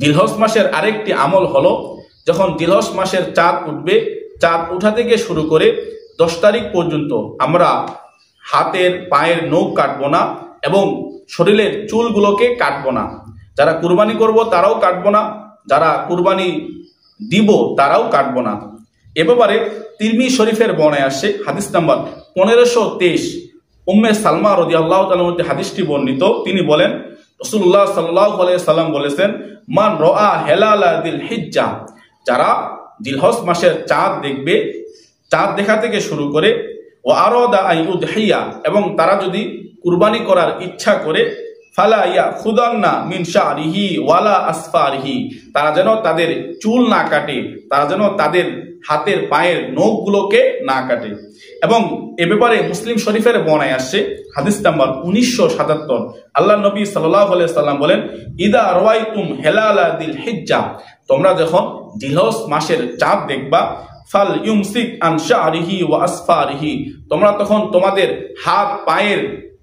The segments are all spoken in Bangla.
জিলহজ মাসের আরেকটি আমল হলো, যখন জিলহজ মাসের চাঁদ উঠবে, চাঁদ উঠা থেকে শুরু করে 10 তারিখ পর্যন্ত আমরা হাতের পায়ের নখ কাটবো না এবং শরীরের চুলগুলোকে কাটবো না। যারা কুরবানি করব তারাও কাটবো না, যারা কুরবানি দিব তারাও কাটবো না। এ ব্যাপারে তিরমিজি শরীফের বর্ণনায় আসে, হাদিস নাম্বার 1523, উম্মে সালমা রাদিয়াল্লাহু তাআলা হতে হাদিসটি বর্ণিত। তিনি বলেন, রাসূলুল্লাহ সাল্লাল্লাহু আলাইহি সাল্লাম বলেছেন, মান রাআ হিলালা যিল হিজ্জা, যারা জিলহজ মাসের চাঁদ দেখবে, চাঁদ দেখা থেকে শুরু করে ও আরাদা আন ইউদহিয়া, এবং তারা যদি কুরবানি করার ইচ্ছা করে, ফালা ইয়াখুদান্না মিন শারিহি ওয়ালা আসফারিহি, তারা যেন তাদের চুল না কাটে, তারা যেন তাদের হাতের পায়ের নখগুলোকে না কাটে। এবং এ ব্যাপারে মুসলিম শরীফের বর্ণনায় আসছে, হাদিস নাম্বার 1977, আল্লাহ নবী সাল্লাল্লাহু আলাইহি সাল্লাম বলেন, ইদা রাআইতুম হিলালা যিল হিজ্জা, তোমরা যখন জিলহজ মাসের চাঁদ দেখবা, ফাল ইউমসিক আন শারিহি ওয়া আসফারিহি, তোমরা তখন তোমাদের হাত পায়ের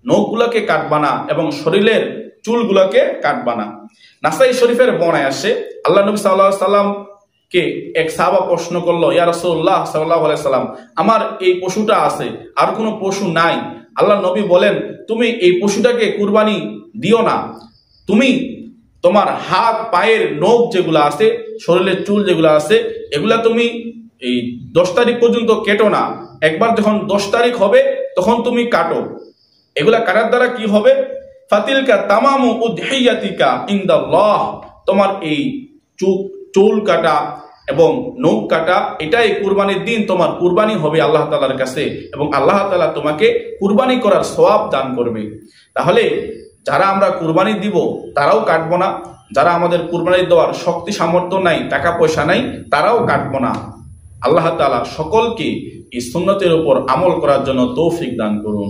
নখগুলোকে কাটবা না এবং শরীরের চুলগুলোকে কাটবা না। নাসাই শরীফের বর্ণনায় আসে, আল্লাহ নবী সাল্লাল্লাহু আলাইহি সাল্লাম কে এক সাহাবা প্রশ্ন করলো, ইয়া রাসূলুল্লাহ সাল্লাল্লাহু আলাইহি সাল্লাম, আমার এই পশুটা আছে, আর কোনো পশু নাই। আল্লাহ নবী বলেন, তুমি এই পশুটাকে কুরবানি দিও না, তুমি তোমার হাত পায়ের নখ যেগুলো আছে, শরীরের চুল যেগুলো আছে, এগুলা তুমি এই 10 তারিখ পর্যন্ত কেটো না, একবার যখন 10 তারিখ হবে তখন তুমি কাটো। এগুলা কাটার দ্বারা কি হবে, ফাতিলকা তামামু উদহিয়াতিকা ইনদাল্লাহ, তোমার এই চুল কাটা এবং নখ কাটা, এটাই কুরবানির দিন তোমার কুরবানি হবে আল্লাহ তাআলার কাছে, এবং আল্লাহ তাআলা তোমাকে কুরবানি করার সওয়াব দান করবে। তাহলে যারা আমরা কুরবানি দিব তারাও কাটবো না, যারা আমাদের কুরবানি দেওয়ার শক্তি সামর্থ্য নাই, টাকা পয়সা নাই, তারাও কাটবো না। আল্লাহ তাআলা সকলকে এই সুন্নতের উপর আমল করার জন্য তৌফিক দান করুন।